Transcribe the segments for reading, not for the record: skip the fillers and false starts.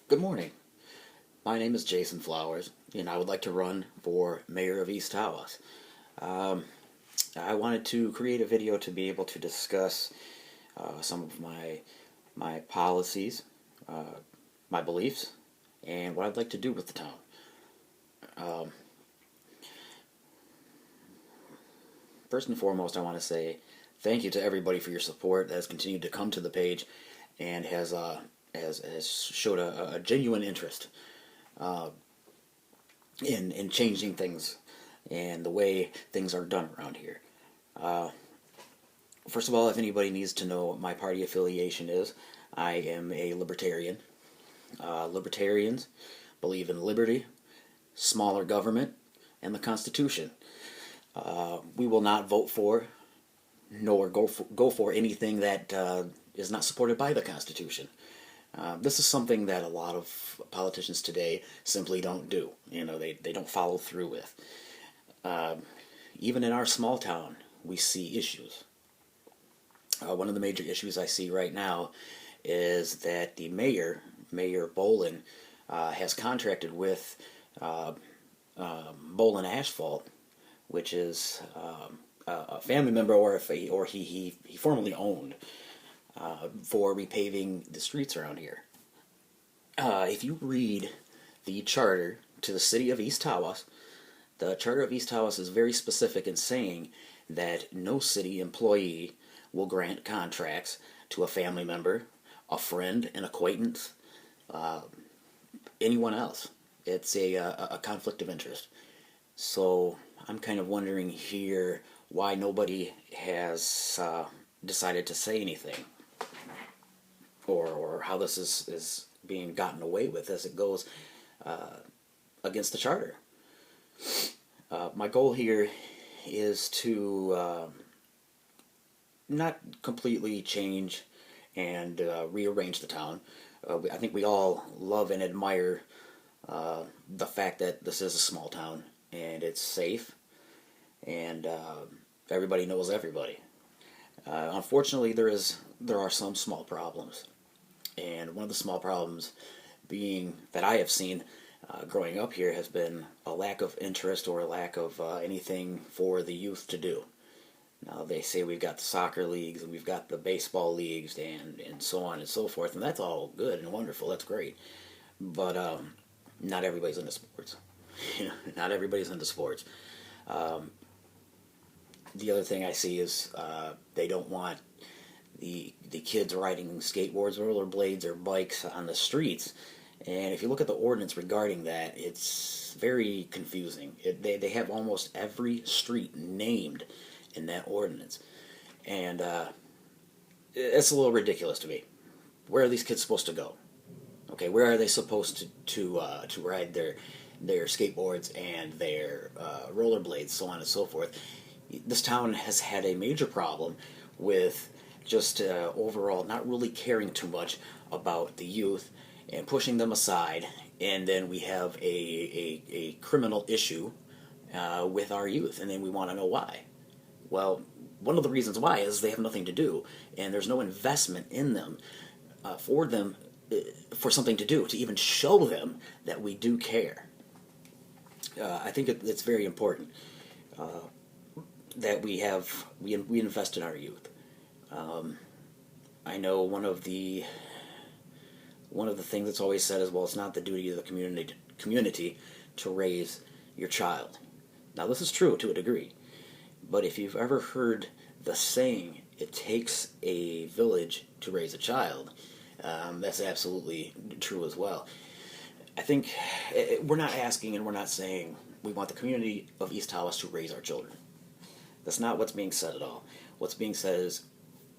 Good morning. My name is Jason Flowers, and I would like to run for mayor of East Tawas. Um, I wanted to create a video to be able to discuss some of my policies, uh, my beliefs, and what I'd like to do with the town. Um, First and foremost, I want to say thank you to everybody for your support that has continued to come to the page and has showed a genuine interest uh, in changing things and the way things are done around here. Uh, First of all, if anybody needs to know what my party affiliation is, I am a libertarian. Libertarians believe in liberty, smaller government, and the Constitution. We will not vote for nor go for anything that is not supported by the Constitution. This is something that a lot of politicians today simply don't do. They don't follow through with. Uh, Even in our small town, we see issues. One of the major issues I see right now is that the Mayor Bolin, has contracted with uh, Bolin Asphalt, which is a family member, or if he formerly owned, for repaving the streets around here. If you read the charter to the city of East Tawas, the charter of East Tawas is very specific in saying that no city employee will grant contracts to a family member, a friend, an acquaintance, uh, anyone else. It's a conflict of interest. So I'm kind of wondering here why nobody has decided to say anything, or how this is being gotten away with as it goes uh, against the charter. My goal here is to not completely change and rearrange the town. I think we all love and admire the fact that this is a small town and it's safe, and everybody knows everybody. Unfortunately, there are some small problems, and one of the small problems being that I have seen growing up here has been a lack of interest or a lack of anything for the youth to do. Now, they say we've got the soccer leagues and we've got the baseball leagues and so on and so forth, and that's all good and wonderful. That's great, but not everybody's into sports. Not everybody's into sports. Um, the other thing I see is they don't want the kids riding skateboards, rollerblades, or bikes on the streets. And if you look at the ordinance regarding that, it's very confusing. They have almost every street named in that ordinance, and it's a little ridiculous to me. Where are these kids supposed to go? Okay, where are they supposed to ride their skateboards and their rollerblades, so on and so forth? This town has had a major problem with just overall not really caring too much about the youth and pushing them aside, and then we have a criminal issue with our youth, and then we want to know why. Well, one of the reasons why is they have nothing to do, and there's no investment in them for them for something to do, to even show them that we do care. I think it's very important that we invest in our youth. Um, I know one of the things that's always said is, well, it's not the duty of the community to raise your child. Now, this is true to a degree, but if you've ever heard the saying, it takes a village to raise a child, that's absolutely true as well. I think we're not asking and we're not saying we want the community of East Tawas to raise our children. That's not what's being said at all. What's being said is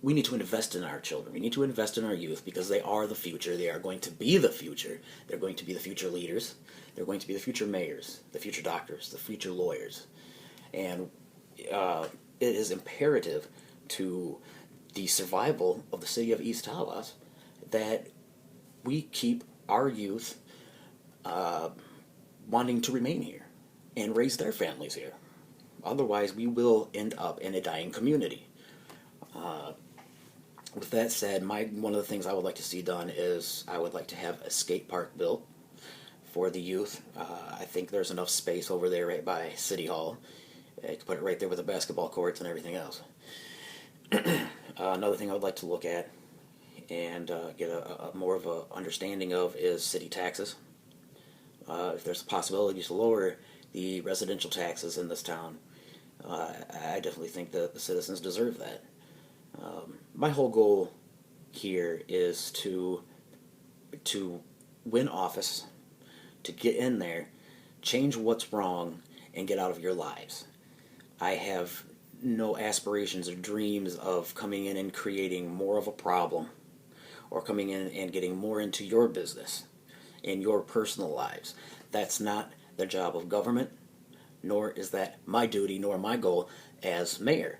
we need to invest in our children. We need to invest in our youth because they are the future. They are going to be the future. They're going to be the future leaders. They're going to be the future mayors, the future doctors, the future lawyers. And it is imperative to the survival of the city of East Tawas that we keep our youth uh, wanting to remain here and raise their families here. Otherwise, we will end up in a dying community. Uh, With that said, one of the things I would like to see done is I would like to have a skate park built for the youth. I think there's enough space over there right by City Hall. You could put it right there with the basketball courts and everything else. Another thing I would like to look at and get a more of a understanding of is city taxes. If there's a possibility to lower the residential taxes in this town, I definitely think that the citizens deserve that. My whole goal here is to win office, to get in there, change what's wrong, and get out of your lives. I have no aspirations or dreams of coming in and creating more of a problem or coming in and getting more into your business and your personal lives. That's not the job of government, nor is that my duty nor my goal as mayor.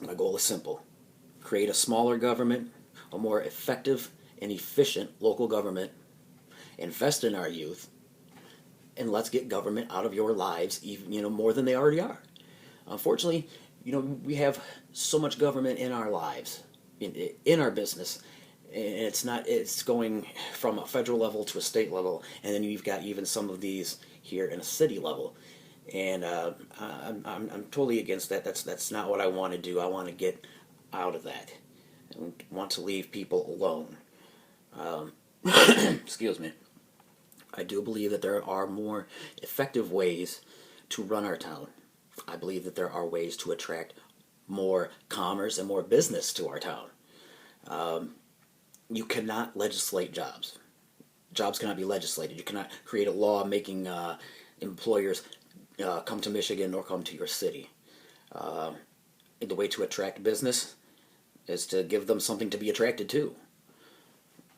My goal is simple: create a smaller government, a more effective and efficient local government, invest in our youth, and let's get government out of your lives even more than they already are. Unfortunately, we have so much government in our lives, in our business, and it's going from a federal level to a state level, and then you've got even some of these here in a city level. And I'm totally against that. That's not what I want to do. I want to get out of that. I want to leave people alone. Excuse me. I do believe that there are more effective ways to run our town. I believe that there are ways to attract more commerce and more business to our town. You cannot legislate jobs. Jobs cannot be legislated. You cannot create a law making employers come to Michigan or come to your city. The way to attract business is to give them something to be attracted to.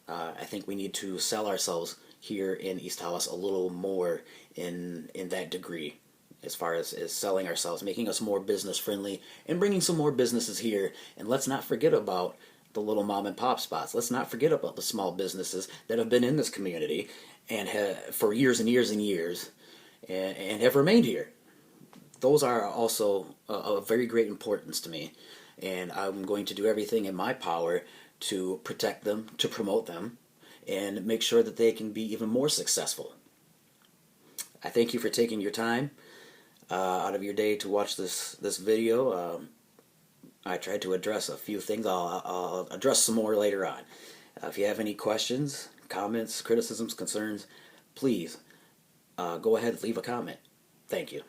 I think we need to sell ourselves here in East Tawas a little more in that degree, as far as selling ourselves, making us more business friendly, and bringing some more businesses here. And let's not forget about the little mom and pop spots. Let's not forget about the small businesses that have been in this community and for years and years and years, and have remained here. Those are also of very great importance to me, and I'm going to do everything in my power to protect them, to promote them, and make sure that they can be even more successful. I thank you for taking your time out of your day to watch this video. I tried to address a few things. I'll address some more later on. If you have any questions, comments, criticisms, concerns, please go ahead and leave a comment. Thank you.